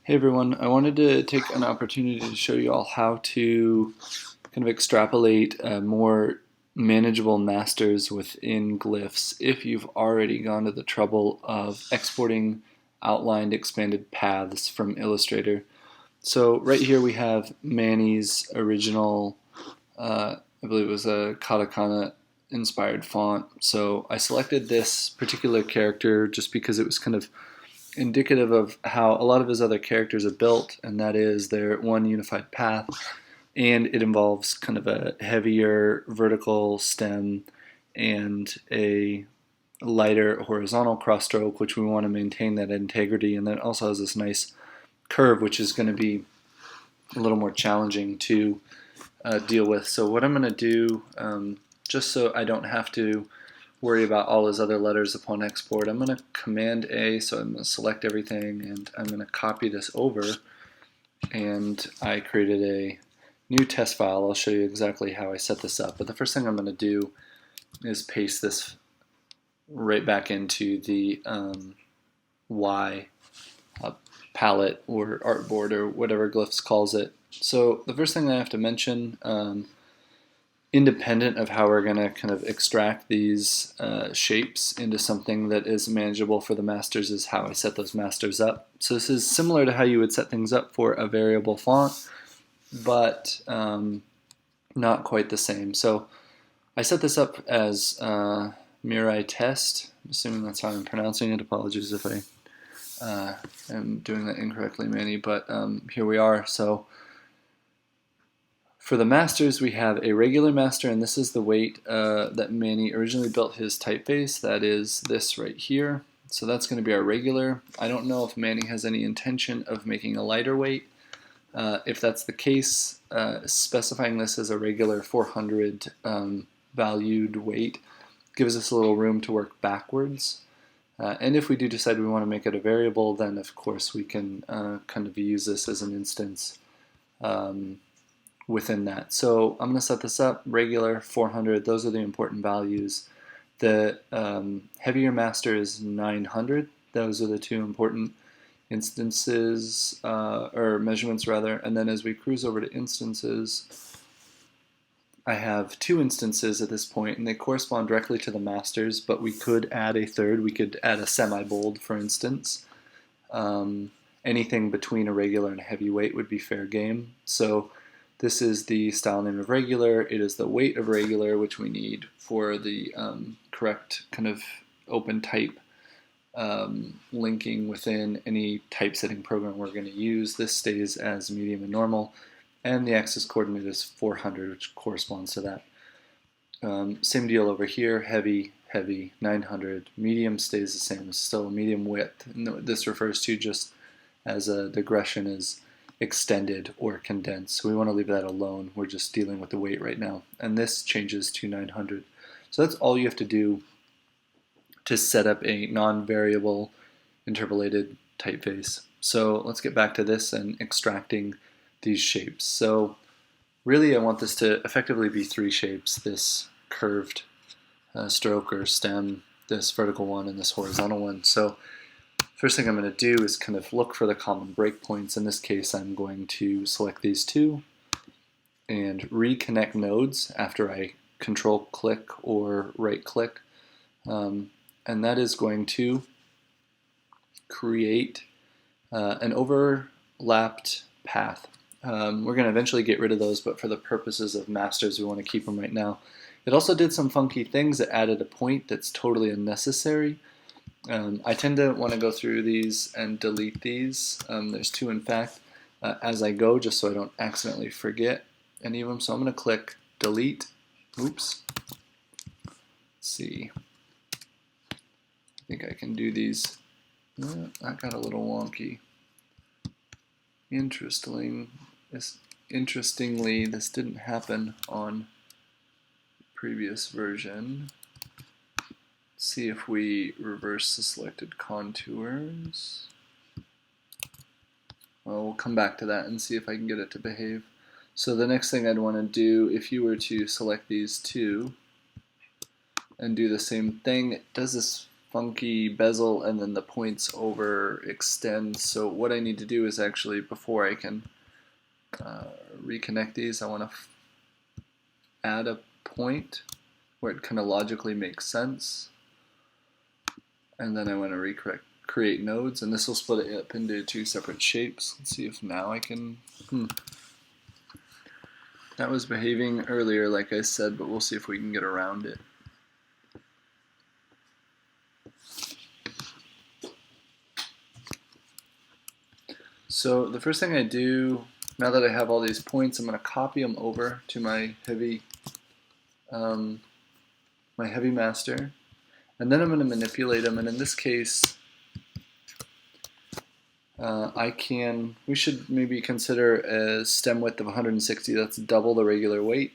Hey everyone, I wanted to take an opportunity to show you all how to kind of extrapolate more manageable masters within Glyphs if you've already gone to the trouble of exporting outlined expanded paths from Illustrator. So right here we have Manny's original, I believe it was a katakana inspired font. So I selected this particular character just because it was kind of indicative of how a lot of his other characters are built, and that is they're one unified path, and it involves kind of a heavier vertical stem and a lighter horizontal crossstroke, which we want to maintain that integrity, and then it also has this nice curve, which is going to be a little more challenging to deal with. So what I'm going to do, just so I don't have to worry about all his other letters upon export, I'm going to Command A, so I'm going to select everything, and I'm going to copy this over, and I created a new test file. I'll show you exactly how I set this up, but the first thing I'm going to do is paste this right back into the Y palette or artboard or whatever Glyphs calls it. So the first thing I have to mention, independent of how we're going to kind of extract these shapes into something that is manageable for the masters, is how I set those masters up. So this is similar to how you would set things up for a variable font, but not quite the same. So I set this up as Mirai Test. I'm assuming that's how I'm pronouncing it. Apologies if I am doing that incorrectly, Manny, but here we are. So for the masters, we have a regular master, and this is the weight that Manny originally built his typeface. That is this right here. So that's going to be our regular. I don't know if Manny has any intention of making a lighter weight. If that's the case, specifying this as a regular 400 valued weight gives us a little room to work backwards. And if we do decide we want to make it a variable, then of course we can kind of use this as an instance within that. So I'm going to set this up, regular, 400, those are the important values. The heavier master is 900, those are the two important instances, or measurements rather, and then as we cruise over to instances, I have two instances at this point, and they correspond directly to the masters, but we could add a third. We could add a semi-bold, for instance. Anything between a regular and a heavyweight would be fair game. So this is the style name of regular. It is the weight of regular, which we need for the correct kind of open type linking within any typesetting program we're going to use. This stays as medium and normal, and the axis coordinate is 400, which corresponds to that. Same deal over here, heavy, heavy, 900. Medium stays the same, it's still a medium width. And this refers to just as a digression is extended or condensed. So we want to leave that alone. We're just dealing with the weight right now. And this changes to 900. So that's all you have to do to set up a non-variable interpolated typeface. So let's get back to this and extracting these shapes. So really I want this to effectively be three shapes: this curved stroke or stem, this vertical one, and this horizontal one. So first thing I'm going to do is kind of look for the common breakpoints. In this case, I'm going to select these two and reconnect nodes after I control click or right click. And that is going to create an overlapped path. We're going to eventually get rid of those, but for the purposes of masters, we want to keep them right now. It also did some funky things. It added a point that's totally unnecessary. I tend to want to go through these and delete these. There's two, in fact, as I go, just so I don't accidentally forget any of them. So I'm going to click delete. Oops. Let's see. I think I can do these. That got a little wonky. Interestingly, this didn't happen on the previous version. Let's see if we reverse the selected contours. Well, we'll come back to that and see if I can get it to behave. So the next thing I'd want to do, if you were to select these two and do the same thing, it does this funky bezel and then the points overextend. So what I need to do is actually, before I can reconnect these, I want to add a point where it kind of logically makes sense. And then I want to create nodes, and this will split it up into two separate shapes. Let's see if now I can... That was behaving earlier like I said, but we'll see if we can get around it. So the first thing I do, now that I have all these points, I'm going to copy them over to my heavy master, and then I'm going to manipulate them. And in this case, we should maybe consider a stem width of 160. That's double the regular weight.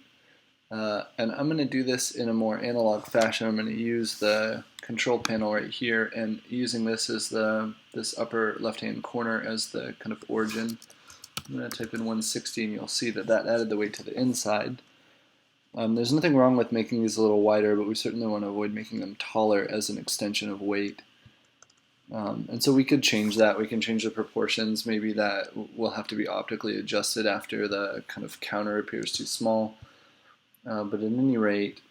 And I'm going to do this in a more analog fashion. I'm going to use the control panel right here, and using this as this upper left-hand corner as the kind of origin. I'm going to type in 160, and you'll see that added the weight to the inside. There's nothing wrong with making these a little wider, but we certainly want to avoid making them taller as an extension of weight. And so we could change that. We can change the proportions. Maybe that will have to be optically adjusted after the kind of counter appears too small. But at any rate,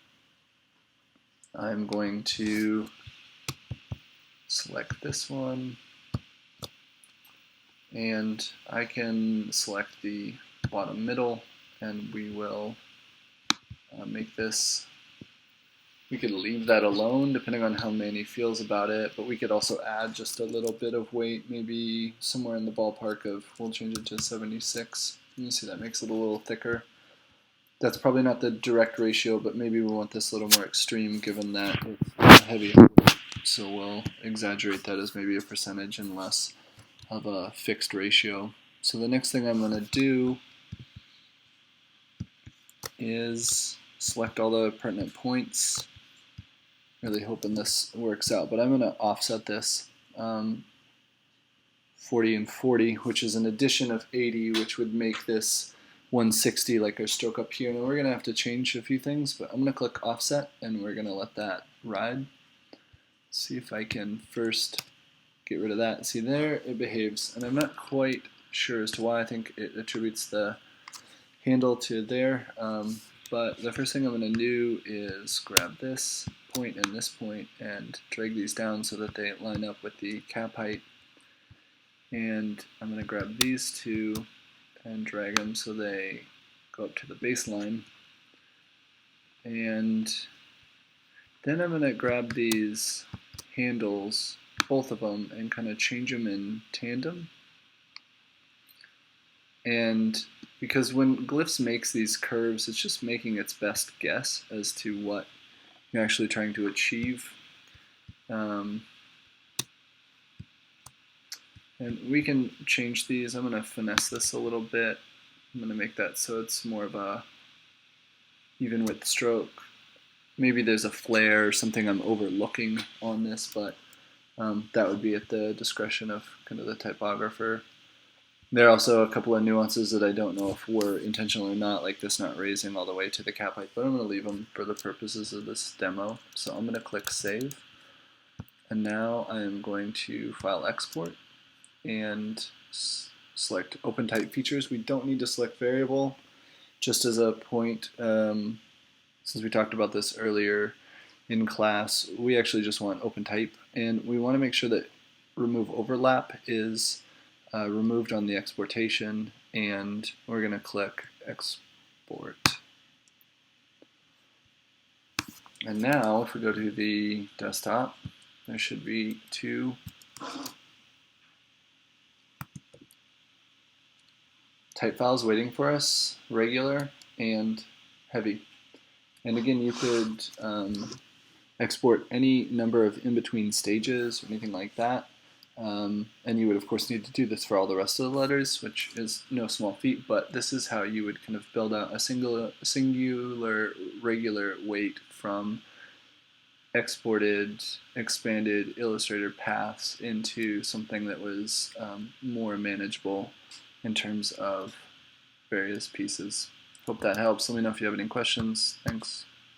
I'm going to select this one, and I can select the bottom middle, and we will make this. We could leave that alone depending on how Manny feels about it, but we could also add just a little bit of weight, maybe somewhere in the ballpark of, we'll change it to 76. You see that makes it a little thicker. That's probably not the direct ratio, but maybe we want this a little more extreme given that it's heavy. So we'll exaggerate that as maybe a percentage and less of a fixed ratio. So the next thing I'm going to do is select all the pertinent points. Really hoping this works out, but I'm going to offset this 40 and 40, which is an addition of 80, which would make this 160 like our stroke up here. And we're going to have to change a few things, but I'm going to click offset, and we're going to let that ride. See if I can first get rid of that. See there, it behaves, and I'm not quite sure as to why. I think it attributes the handle to there, but the first thing I'm going to do is grab this point and this point and drag these down so that they line up with the cap height. And I'm going to grab these two and drag them so they go up to the baseline. And then I'm going to grab these handles, both of them, and kind of change them in tandem. And because when Glyphs makes these curves, it's just making its best guess as to what you're actually trying to achieve. And we can change these. I'm going to finesse this a little bit. I'm going to make that so it's more of a even width stroke. Maybe there's a flare or something I'm overlooking on this, but that would be at the discretion of kind of the typographer. There are also a couple of nuances that I don't know if were intentional or not, like this not raising all the way to the cap height, but I'm going to leave them for the purposes of this demo. So I'm going to click Save, and now I'm going to File Export and select Open Type Features. We don't need to select Variable. Just as a point, since we talked about this earlier in class, we actually just want Open Type, and we want to make sure that Remove Overlap is removed on the exportation, and we're going to click Export. And now if we go to the desktop, there should be two type files waiting for us, regular and heavy. And again, you could export any number of in-between stages or anything like that. And you would of course need to do this for all the rest of the letters, which is no small feat, but this is how you would kind of build out a singular regular weight from exported, expanded Illustrator paths into something that was more manageable in terms of various pieces. Hope that helps. Let me know if you have any questions. Thanks.